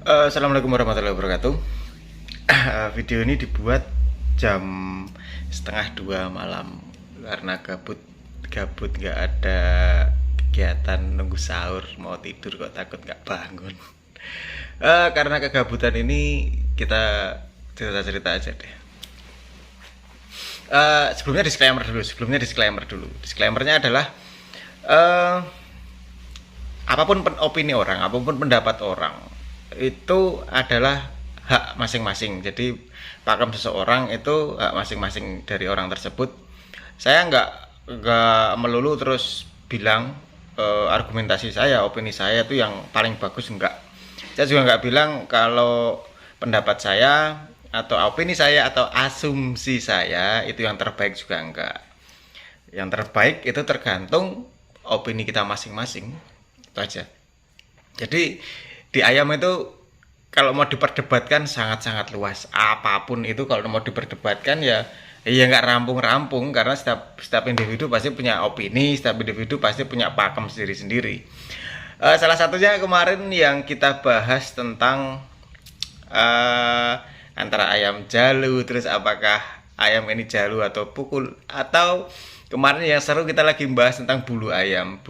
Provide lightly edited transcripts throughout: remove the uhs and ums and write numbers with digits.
Assalamualaikum warahmatullahi wabarakatuh. Video ini dibuat jam setengah dua malam karena gabut nggak ada kegiatan, nunggu sahur mau tidur kok takut nggak bangun. Karena kegabutan ini kita cerita-cerita aja deh. Sebelumnya disclaimer dulu. Disclaimernya adalah eh, apapun opini orang, apapun pendapat orang itu adalah hak masing-masing. Jadi pakem seseorang itu hak masing-masing dari orang tersebut. Saya nggak melulu terus bilang argumentasi saya, opini saya itu yang paling bagus, enggak. Saya juga nggak bilang kalau pendapat saya atau opini saya atau asumsi saya itu yang terbaik, juga enggak. Yang terbaik itu tergantung opini kita masing-masing, itu aja. Jadi di ayam itu kalau mau diperdebatkan sangat-sangat luas. Apapun itu kalau mau diperdebatkan ya nggak rampung-rampung, karena setiap individu pasti punya opini, setiap individu pasti punya pakem sendiri-sendiri. Salah satunya kemarin yang kita bahas tentang uh, antara ayam jalu, terus apakah ayam ini jalu atau pukul, atau kemarin yang seru kita lagi bahas tentang bulu ayam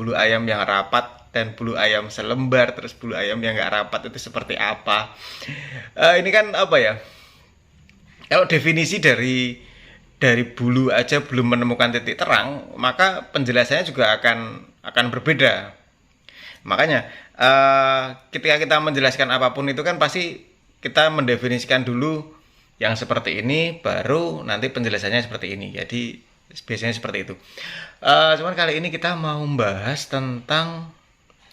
yang rapat dan bulu ayam selembar, terus bulu ayam yang nggak rapat itu seperti apa. Ini kan apa ya, kalau definisi dari bulu aja belum menemukan titik terang, maka penjelasannya juga akan berbeda. Makanya ketika kita menjelaskan apapun itu kan pasti kita mendefinisikan dulu yang seperti ini, baru nanti penjelasannya seperti ini. Jadi biasanya seperti itu. Cuman kali ini kita mau membahas tentang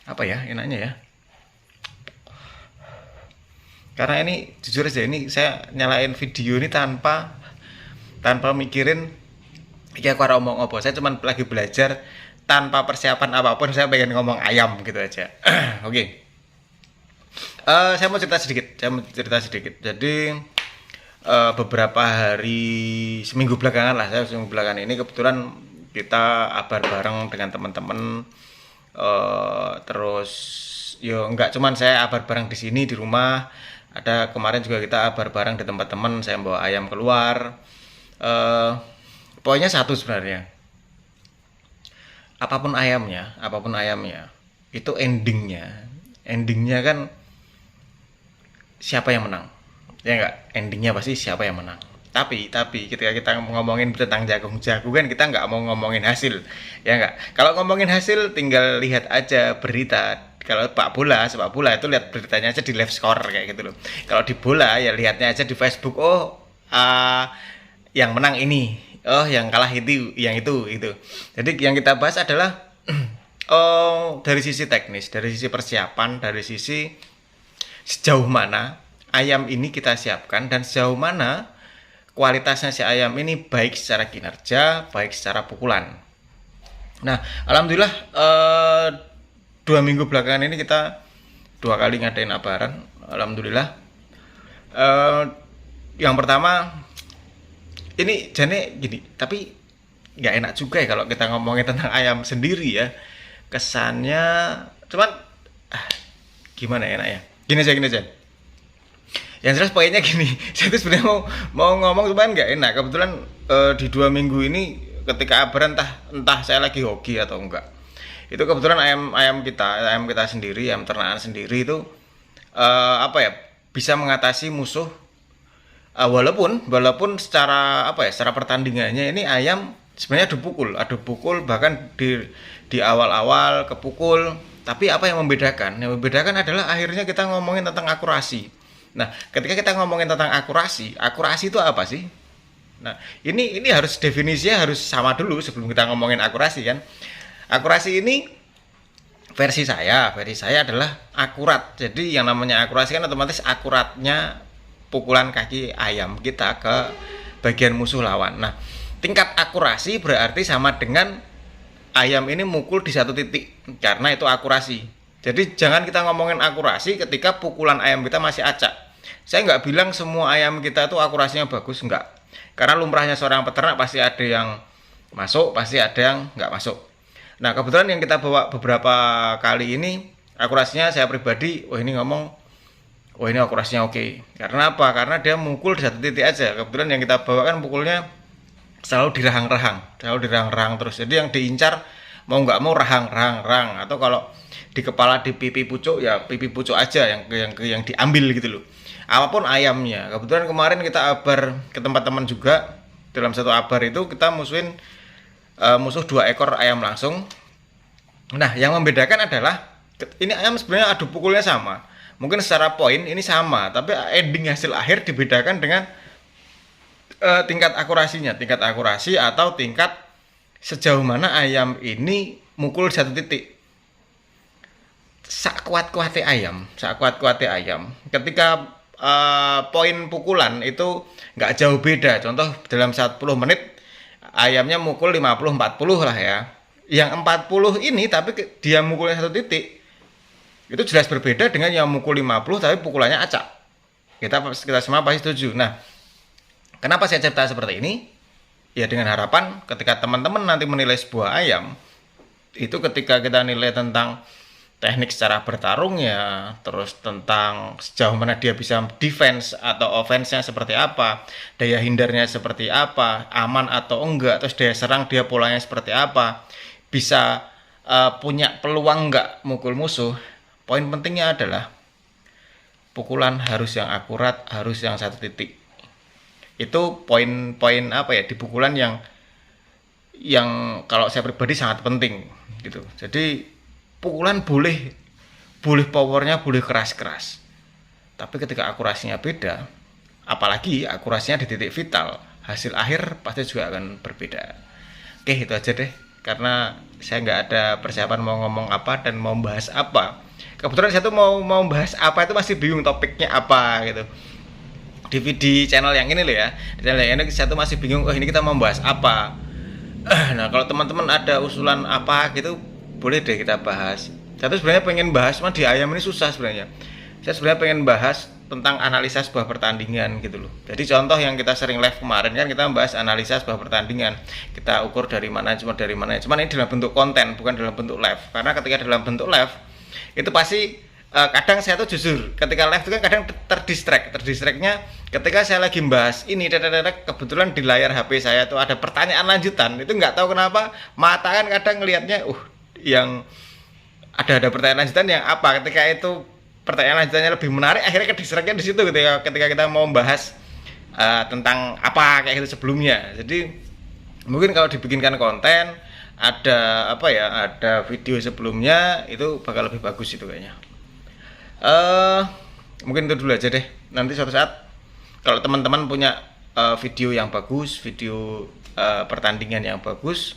apa ya enaknya ya. Karena ini jujur aja, ini saya nyalain video ini tanpa mikirin ya aku ngomong apa. Saya cuma lagi belajar tanpa persiapan apapun, saya pengen ngomong ayam gitu aja. Oke. Okay. Saya mau cerita sedikit. Jadi beberapa hari, seminggu belakangan ini kebetulan kita abar bareng dengan teman-teman. Terus yo nggak cuman saya abar bareng di sini di rumah, ada kemarin juga kita abar bareng di tempat teman, saya bawa ayam keluar. Poinnya satu sebenarnya, apapun ayamnya itu endingnya kan siapa yang menang, ya nggak, endingnya pasti siapa yang menang. Tapi ketika kita ngomongin tentang jagung kan kita nggak mau ngomongin hasil, ya nggak. Kalau ngomongin hasil tinggal lihat aja berita. Kalau sepak bola itu lihat beritanya aja di live score kayak gitu loh. Kalau di bola ya lihatnya aja di Facebook. Oh, yang menang ini, oh yang kalah itu, yang itu. Jadi yang kita bahas adalah oh, dari sisi teknis, dari sisi persiapan, dari sisi sejauh mana ayam ini kita siapkan dan sejauh mana kualitasnya si ayam ini, baik secara kinerja, baik secara pukulan. Nah, alhamdulillah 2 minggu belakangan ini kita 2 kali ngadain abaran. Alhamdulillah. Yang pertama ini jane gini, tapi nggak enak juga ya kalau kita ngomongin tentang ayam sendiri ya. Kesannya cuman gimana ya enaknya? Gini aja. Yang jelas poinnya gini, saya tuh sebenarnya mau ngomong cuman nggak enak. Kebetulan di 2 minggu ini ketika abaran entah saya lagi hoki atau enggak, itu kebetulan ayam kita sendiri, ayam ternakan sendiri itu apa ya, bisa mengatasi musuh. Walaupun secara apa ya, secara pertandingannya ini ayam sebenarnya adu pukul bahkan di awal-awal kepukul. Tapi apa yang membedakan? Yang membedakan adalah akhirnya kita ngomongin tentang akurasi. Nah, ketika kita ngomongin tentang akurasi itu apa sih? Nah, ini harus definisinya harus sama dulu sebelum kita ngomongin akurasi kan. Akurasi ini versi saya adalah akurat. Jadi yang namanya akurasi kan otomatis akuratnya pukulan kaki ayam kita ke bagian musuh lawan. Nah, tingkat akurasi berarti sama dengan ayam ini mukul di satu titik, karena itu akurasi. Jadi jangan kita ngomongin akurasi ketika pukulan ayam kita masih acak. Saya nggak bilang semua ayam kita itu akurasinya bagus, nggak. Karena lumrahnya seorang peternak pasti ada yang masuk, pasti ada yang nggak masuk. Nah, kebetulan yang kita bawa beberapa kali ini akurasinya saya pribadi, wah ini ngomong oh ini akurasinya oke. Karena apa? Karena dia mukul di satu titik aja. Kebetulan yang kita bawa kan pukulnya selalu dirahang-rahang terus. Jadi yang diincar mau nggak mau rahang, atau kalau di kepala di pipi pucuk ya pipi pucuk aja yang diambil gitu loh. Apapun ayamnya. Kebetulan kemarin kita abar ke tempat teman juga. Dalam satu abar itu kita musuh 2 ekor ayam langsung. Nah, yang membedakan adalah ini ayam sebenarnya adu pukulnya sama. Mungkin secara poin ini sama, tapi ending hasil akhir dibedakan dengan tingkat akurasi atau tingkat sejauh mana ayam ini mukul satu titik. Sak kuat-kuatnya ayam. Ketika poin pukulan itu nggak jauh beda. Contoh dalam 10 menit ayamnya mukul 50-40 lah ya. Yang 40 ini tapi dia mukulnya satu titik, itu jelas berbeda dengan yang mukul 50 tapi pukulannya acak. Kita semua pasti setuju. Nah, kenapa saya cerita seperti ini? Ya dengan harapan ketika teman-teman nanti menilai sebuah ayam, itu ketika kita nilai tentang teknik secara bertarungnya, terus tentang sejauh mana dia bisa defense atau offense-nya seperti apa, daya hindarnya seperti apa, aman atau enggak, terus daya serang dia polanya seperti apa, bisa punya peluang enggak mukul musuh. Poin pentingnya adalah pukulan harus yang akurat, harus yang satu titik. Itu poin-poin apa ya di pukulan yang kalau saya pribadi sangat penting gitu. Jadi pukulan boleh powernya boleh keras-keras. Tapi ketika akurasinya beda, apalagi akurasinya di titik vital, hasil akhir pasti juga akan berbeda. Oke, itu aja deh. Karena saya nggak ada persiapan mau ngomong apa dan mau bahas apa. Kebetulan saya tuh mau bahas apa itu masih bingung topiknya apa gitu. Di channel yang ini loh ya. Di channel yang ini saya tuh masih bingung, oh ini kita mau bahas apa. Nah, kalau teman-teman ada usulan apa gitu, boleh deh kita bahas. Saya tuh sebenarnya pengen bahas, cuma di ayam ini susah sebenarnya. Saya sebenarnya pengen bahas tentang analisa sebuah pertandingan gitu loh. Jadi contoh yang kita sering live kemarin kan kita membahas analisa sebuah pertandingan. Kita ukur dari mana. Cuman ini dalam bentuk konten, bukan dalam bentuk live. Karena ketika dalam bentuk live itu pasti kadang saya tuh jujur ketika live itu kan kadang terdistract-nya ketika saya lagi membahas ini kebetulan di layar HP saya tuh ada pertanyaan lanjutan. Itu nggak tahu kenapa mata kan kadang ngelihatnya yang ada pertanyaan lanjutan yang apa, ketika itu pertanyaan lanjutannya lebih menarik, akhirnya kedistractnya di situ ketika kita mau membahas tentang apa kayak gitu sebelumnya. Jadi mungkin kalau dibikinkan konten ada video sebelumnya itu bakal lebih bagus itu kayaknya. Mungkin itu dulu aja deh. Nanti suatu saat kalau teman-teman punya video yang bagus, video pertandingan yang bagus,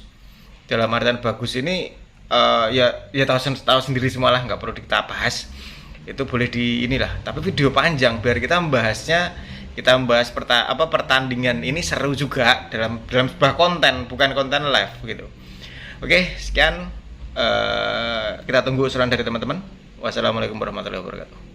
dalam artian bagus ini ya tahu sendiri semua lah, nggak perlu kita bahas. Itu boleh di inilah, tapi video panjang biar kita membahas pertandingan ini seru juga dalam sebuah konten, bukan konten live gitu. Oke, sekian, kita tunggu usulan dari teman-teman. Wassalamualaikum warahmatullahi wabarakatuh.